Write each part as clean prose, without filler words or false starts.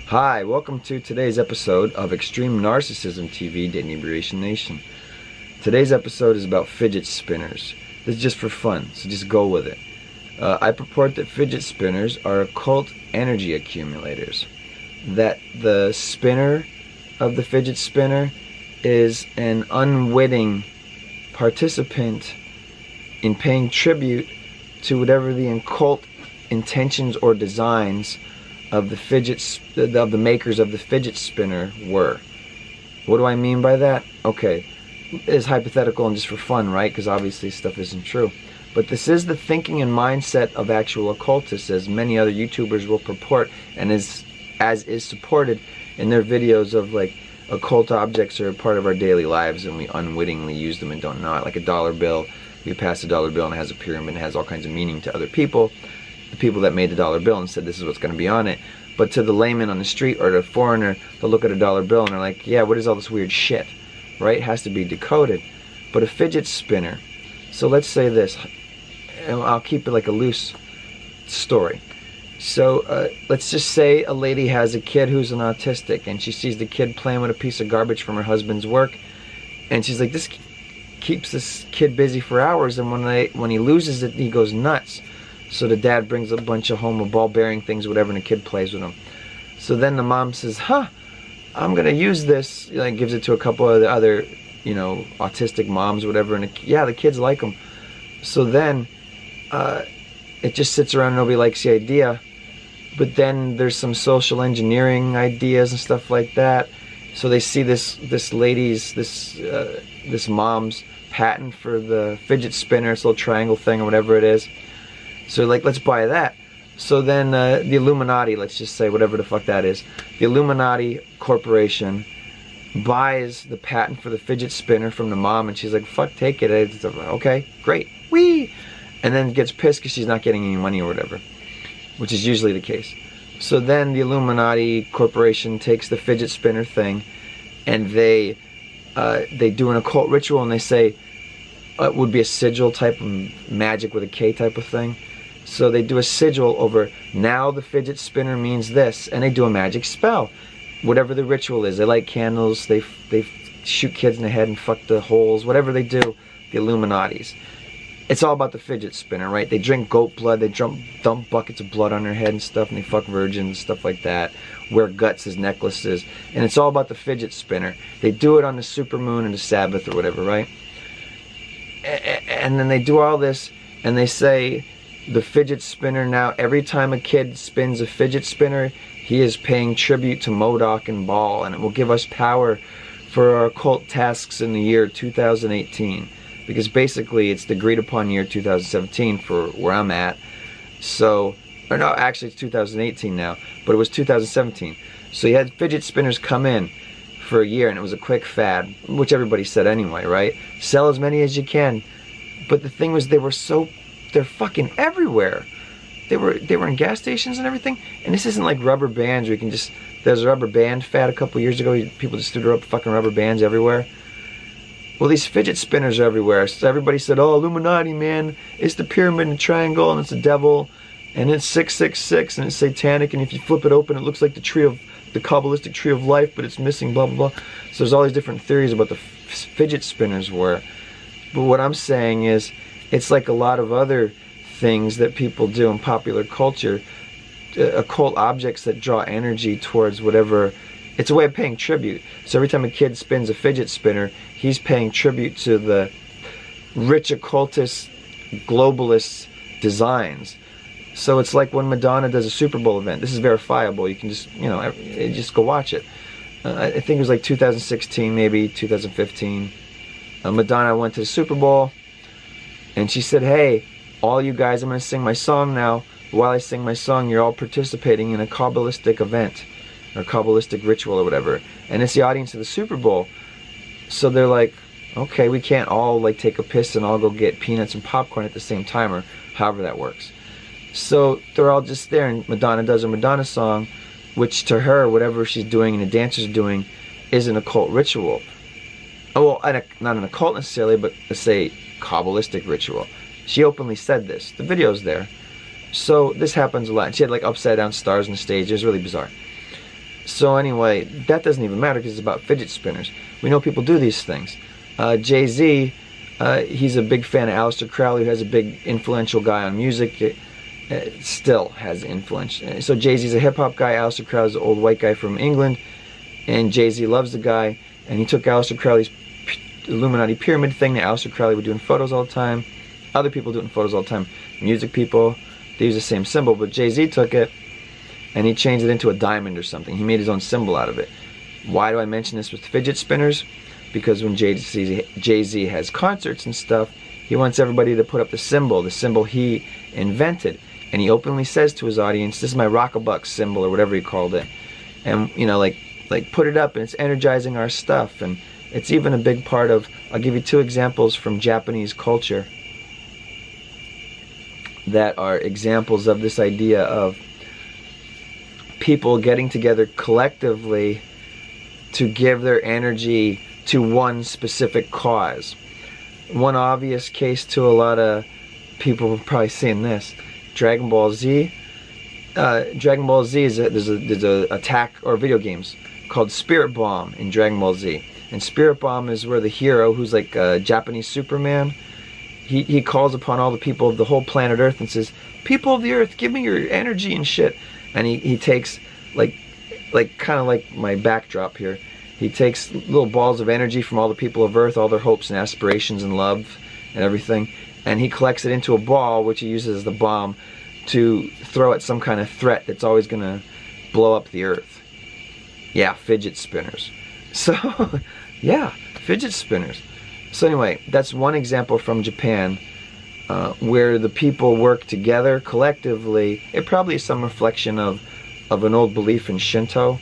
Hi, welcome to today's episode of Extreme Narcissism TV, The Inebriation Nation. Today's episode is about fidget spinners. This is just for fun, so just go with it. I purport that fidget spinners are occult energy accumulators. That the spinner of the fidget spinner is an unwitting participant in paying tribute to whatever the occult intentions or designs of the makers of the fidget spinner were. What do I mean by that? Okay, it's hypothetical and just for fun, right? Because obviously stuff isn't true. But this is the thinking and mindset of actual occultists, as many other YouTubers will purport, and as is supported in their videos of like occult objects are a part of our daily lives and we unwittingly use them and don't know it. Like a dollar bill, we pass a dollar bill and it has a pyramid and it has all kinds of meaning to other people. The people that made the dollar bill and said this is what's going to be on it. But to the layman on the street or the foreigner, they'll look at a dollar bill and they're like, yeah, what is all this weird shit? Right? It has to be decoded. But a fidget spinner, so let's say this, and I'll keep it like a loose story. So let's just say a lady has a kid who's an autistic and she sees the kid playing with a piece of garbage from her husband's work and she's like, this keeps this kid busy for hours, and when he loses it, he goes nuts. So the dad brings a bunch of home of ball-bearing things, whatever, and the kid plays with them. So then the mom says, I'm going to use this. Like, gives it to a couple of the other, autistic moms, whatever. And the kids like them. So then it just sits around and nobody likes the idea. But then there's some social engineering ideas and stuff like that. So they see this lady's, this mom's patent for the fidget spinner, this little triangle thing or whatever it is. So like, let's buy that. So then the Illuminati, let's just say whatever the fuck that is, the Illuminati Corporation buys the patent for the fidget spinner from the mom, and she's like, fuck, take it. It's okay, great, wee. And then gets pissed because she's not getting any money or whatever, which is usually the case. So then the Illuminati Corporation takes the fidget spinner thing and they do an occult ritual, and they say it would be a sigil type of magic with a K type of thing. So they do a sigil over, now the fidget spinner means this, and they do a magic spell. Whatever the ritual is, they light candles, they shoot kids in the head and fuck the holes, whatever they do, the Illuminatis. It's all about the fidget spinner, right? They drink goat blood, they dump buckets of blood on their head and stuff, and they fuck virgins, stuff like that. Wear guts as necklaces, and it's all about the fidget spinner. They do it on the supermoon and the Sabbath or whatever, right? And then they do all this, and they say the fidget spinner, now every time a kid spins a fidget spinner, he is paying tribute to Modoc and Baal, and it will give us power for our occult tasks in the year 2018. Because basically it's the agreed upon year 2017 for where I'm at. So, or no, actually it's 2018 now, but it was 2017. So you had fidget spinners come in for a year, and it was a quick fad, which everybody said anyway, right? Sell as many as you can. But the thing was, they're fucking everywhere. They were in gas stations and everything. And this isn't like rubber bands where you can just, there's a rubber band fad a couple years ago. People just threw up fucking rubber bands everywhere. Well, these fidget spinners are everywhere. So everybody said, oh, Illuminati, man, it's the pyramid and triangle, and it's a devil, and it's 666, and it's satanic, and if you flip it open, it looks like the Kabbalistic tree of life, but it's missing, blah, blah, blah. So there's all these different theories about the fidget spinners were. But what I'm saying is, it's like a lot of other things that people do in popular culture, occult objects that draw energy towards whatever. It's a way of paying tribute. So every time a kid spins a fidget spinner, he's paying tribute to the rich occultist, globalist designs. So it's like when Madonna does a Super Bowl event. This is verifiable. You can just, just go watch it. I think it was like 2016, maybe 2015. Madonna went to the Super Bowl, and she said, hey, all you guys, I'm going to sing my song now. While I sing my song, you're all participating in a Kabbalistic event, or Kabbalistic ritual or whatever. And it's the audience of the Super Bowl. So they're like, okay, we can't all like take a piss and all go get peanuts and popcorn at the same time, or however that works. So they're all just there, and Madonna does her Madonna song, which to her, whatever she's doing and the dancers are doing, is an occult ritual. Oh, well, not an occult necessarily, but let's say Kabbalistic ritual. She openly said this. The video's there. So this happens a lot. She had like upside down stars on the stage. It was really bizarre. So anyway, that doesn't even matter because it's about fidget spinners. We know people do these things. Jay-Z, he's a big fan of Aleister Crowley, who has a big influential guy on music. Still has influence. So Jay-Z's a hip-hop guy. Aleister Crowley's an old white guy from England. And Jay-Z loves the guy. And he took Aleister Crowley's Illuminati pyramid thing that Aleister Crowley would do in photos all the time. Other people do it in photos all the time. Music people, they use the same symbol. But Jay-Z took it and he changed it into a diamond or something. He made his own symbol out of it. Why do I mention this with fidget spinners? Because when Jay-Z has concerts and stuff, he wants everybody to put up the symbol he invented. And he openly says to his audience, this is my Rock-a-Buck symbol, or whatever he called it. And, you know, like put it up, and it's energizing our stuff. And it's even a big part of, I'll give you 2 examples from Japanese culture that are examples of this idea of people getting together collectively to give their energy to one specific cause. One obvious case to a lot of people have probably seen this. Dragon Ball Z. Dragon Ball Z is there's a attack or video games called Spirit Bomb in Dragon Ball Z. And Spirit Bomb is where the hero, who's like a Japanese Superman, he calls upon all the people of the whole planet Earth and says, people of the Earth, give me your energy and shit. And he takes, like kind of like my backdrop here, he takes little balls of energy from all the people of Earth, all their hopes and aspirations and love and everything, and he collects it into a ball, which he uses as the bomb to throw at some kind of threat that's always going to blow up the Earth. Yeah, fidget spinners. So, yeah, fidget spinners. So anyway, that's one example from Japan where the people work together collectively. It probably is some reflection of an old belief in Shinto.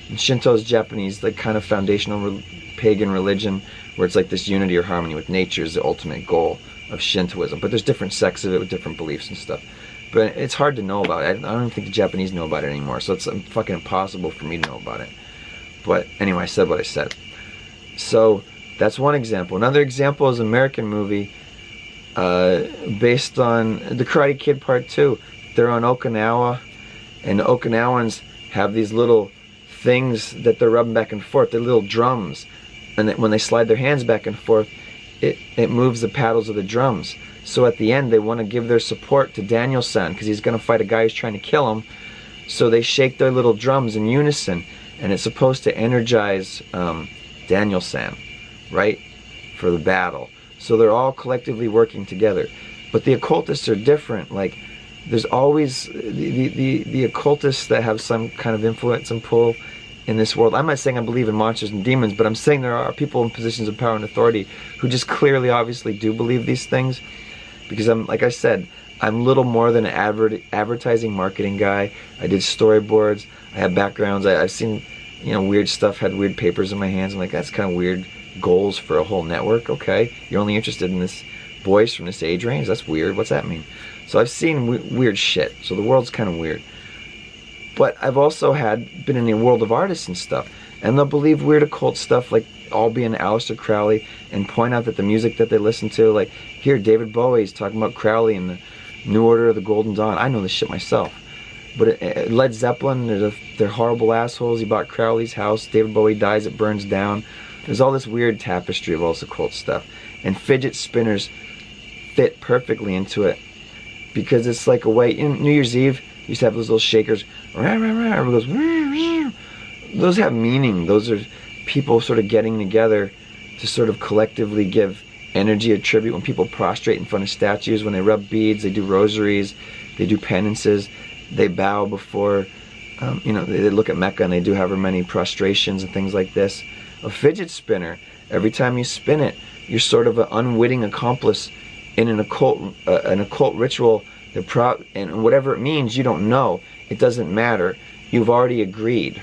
And Shinto is Japanese, like kind of foundational pagan religion, where it's like this unity or harmony with nature is the ultimate goal of Shintoism. But there's different sects of it with different beliefs and stuff. But it's hard to know about it. I don't think the Japanese know about it anymore, so it's fucking impossible for me to know about it. But anyway, I said what I said. So that's one example. Another example is an American movie based on The Karate Kid Part 2. They're on Okinawa, and the Okinawans have these little things that they're rubbing back and forth. They're little drums, and when they slide their hands back and forth, it moves the paddles of the drums. So at the end, they want to give their support to Daniel-san because he's going to fight a guy who's trying to kill him. So they shake their little drums in unison, and it's supposed to energize Daniel-san, right, for the battle. So they're all collectively working together. But the occultists are different. Like, there's always the occultists that have some kind of influence and pull in this world. I'm not saying I believe in monsters and demons, but I'm saying there are people in positions of power and authority who just clearly, obviously do believe these things. Because like I said, I'm little more than an advertising marketing guy. I did storyboards. I have backgrounds. I've seen, you know, weird stuff, had weird papers in my hands. I'm like, that's kind of weird goals for a whole network. Okay, you're only interested in this voice from this age range? That's weird. What's that mean? So I've seen weird shit. So the world's kind of weird. But I've also been in the world of artists and stuff. And they'll believe weird occult stuff, like all being Aleister Crowley, and point out that the music that they listen to, like, here, David Bowie's talking about Crowley and the New Order of the Golden Dawn. I know this shit myself. But Led Zeppelin, they're horrible assholes. He bought Crowley's house. David Bowie dies, it burns down. There's all this weird tapestry of all this occult stuff. And fidget spinners fit perfectly into it. Because it's like a way, in New Year's Eve, you used to have those little shakers. Everyone goes, those have meaning. Those are people sort of getting together to sort of collectively give energy or tribute. When people prostrate in front of statues, when they rub beads, they do rosaries, they do penances, they bow before, you know, they look at Mecca and they do however many prostrations and things like this. A fidget spinner, every time you spin it, you're sort of an unwitting accomplice in an occult ritual. And whatever it means, you don't know. It doesn't matter. You've already agreed.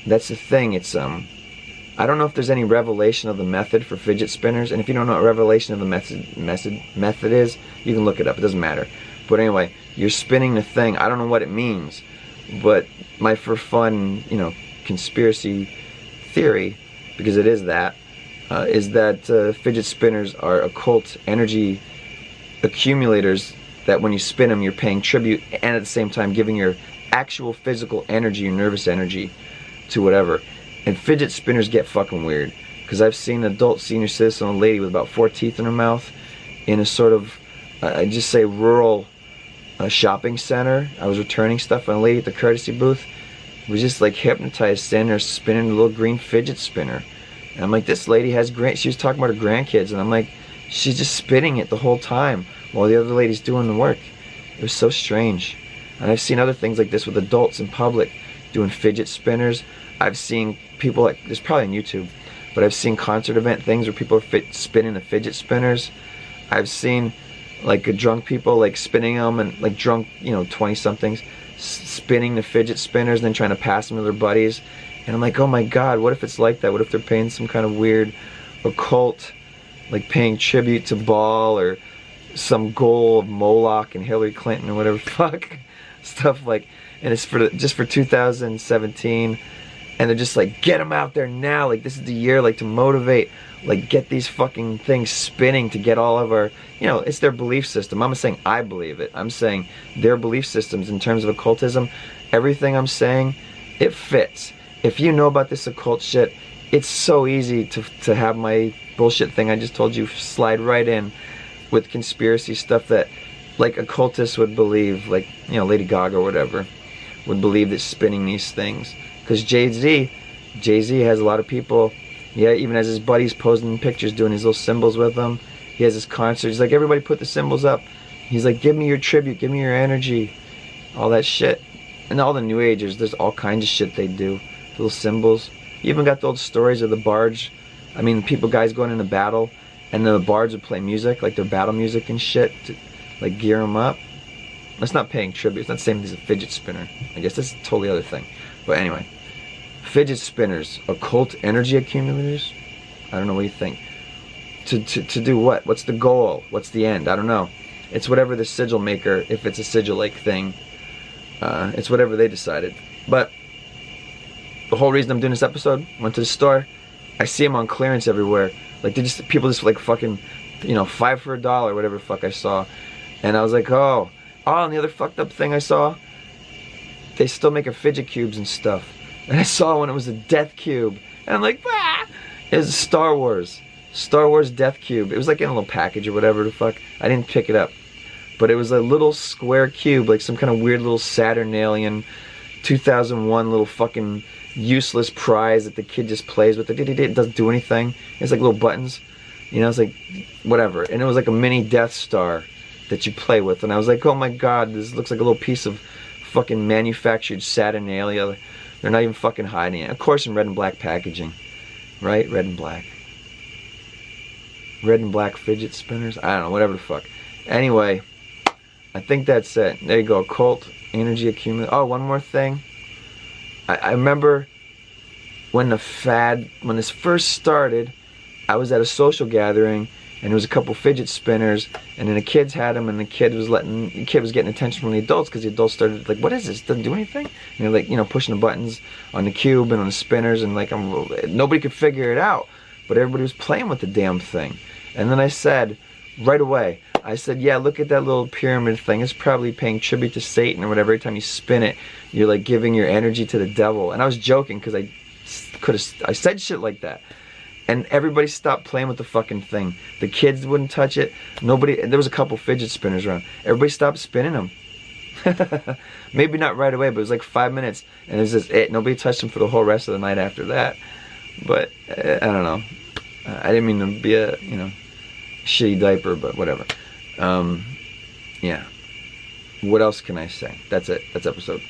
That's the thing. It's I don't know if there's any revelation of the method for fidget spinners, and if you don't know what revelation of the method is, you can look it up. It doesn't matter. But anyway, you're spinning the thing. I don't know what it means, but my for fun, you know, conspiracy theory, because it is that fidget spinners are occult energy accumulators that when you spin them, you're paying tribute and at the same time giving your actual physical energy, your nervous energy, to whatever. And fidget spinners get fucking weird. Because I've seen an adult senior citizen, a lady with about 4 teeth in her mouth, in a sort of, I just say rural shopping center. I was returning stuff, and a lady at the courtesy booth was just like hypnotized, standing there spinning a little green fidget spinner. And I'm like, this lady has she was talking about her grandkids, and I'm like, she's just spinning it the whole time while the other lady's doing the work. It was so strange. And I've seen other things like this with adults in public doing fidget spinners. I've seen people, like, there's probably on YouTube, but I've seen concert event things where people are spinning the fidget spinners. I've seen like drunk people like spinning them, and like drunk, you know, 20-somethings spinning the fidget spinners and then trying to pass them to their buddies. And I'm like, oh my God, what if it's like that? What if they're paying some kind of weird occult, like paying tribute to Baal or some goal of Moloch and Hillary Clinton or whatever fuck stuff, like, and it's for just for 2017, and they're just like, get them out there now, like this is the year, like to motivate, like get these fucking things spinning to get all of our, you know, it's their belief system. I'm not saying I believe it, I'm saying their belief systems in terms of occultism. Everything I'm saying, it fits. If you know about this occult shit, it's so easy to have my bullshit thing I just told you slide right in with conspiracy stuff that like occultists would believe, like, you know, Lady Gaga or whatever would believe that spinning these things. Because Jay-Z has a lot of people, yeah, even has his buddies posing pictures doing his little symbols with them. He has his concert, he's like, everybody put the symbols up. He's like, give me your tribute, give me your energy, all that shit. And all the New Agers, there's all kinds of shit they do, little symbols. You even got the old stories of the barge. I mean, guys going into battle, and the bards would play music, like their battle music and shit, to like gear them up. That's not paying tribute. It's not the same as a fidget spinner. I guess that's a totally other thing. But anyway, fidget spinners, occult energy accumulators. I don't know, what do you think? To do what? What's the goal? What's the end? I don't know. It's whatever the sigil maker, if it's a sigil-like thing, it's whatever they decided. But the whole reason I'm doing this episode, went to the store, I see them on clearance everywhere. Like people just like fucking, you know, 5 for $1, whatever the fuck I saw. And I was like, oh, and the other fucked up thing I saw, they still make fidget cubes and stuff. And I saw one, it was a death cube. And I'm like, ah! It was Star Wars death cube. It was like in a little package or whatever the fuck. I didn't pick it up. But it was a little square cube, like some kind of weird little Saturn alien 2001 little fucking useless prize that the kid just plays with. It doesn't do anything. It's like little buttons. You know, it's like, whatever. And it was like a mini Death Star that you play with. And I was like, oh my God, this looks like a little piece of fucking manufactured Saturnalia. They're not even fucking hiding it. Of course, in red and black packaging. Right? Red and black. Red and black fidget spinners? I don't know, whatever the fuck. Anyway, I think that's it. There you go. Occult energy accumulator. Oh, one more thing. I remember when when this first started, I was at a social gathering, and there was a couple fidget spinners, and then the kids had them, and the kid was getting attention from the adults, because the adults started like, what is this? It doesn't do anything? And they're like, you know, pushing the buttons on the cube and on the spinners, and like, nobody could figure it out, but everybody was playing with the damn thing. And then I said, right away, I said, yeah, look at that little pyramid thing. It's probably paying tribute to Satan or whatever. Every time you spin it, you're like giving your energy to the devil. And I was joking, because I said shit like that. And everybody stopped playing with the fucking thing. The kids wouldn't touch it. There was a couple fidget spinners around. Everybody stopped spinning them. Maybe not right away, but it was like 5 minutes. And it was just it. Nobody touched them for the whole rest of the night after that. But, I don't know. I didn't mean to be a, you know, shitty diaper, but whatever. Yeah. What else can I say? That's it. That's episode.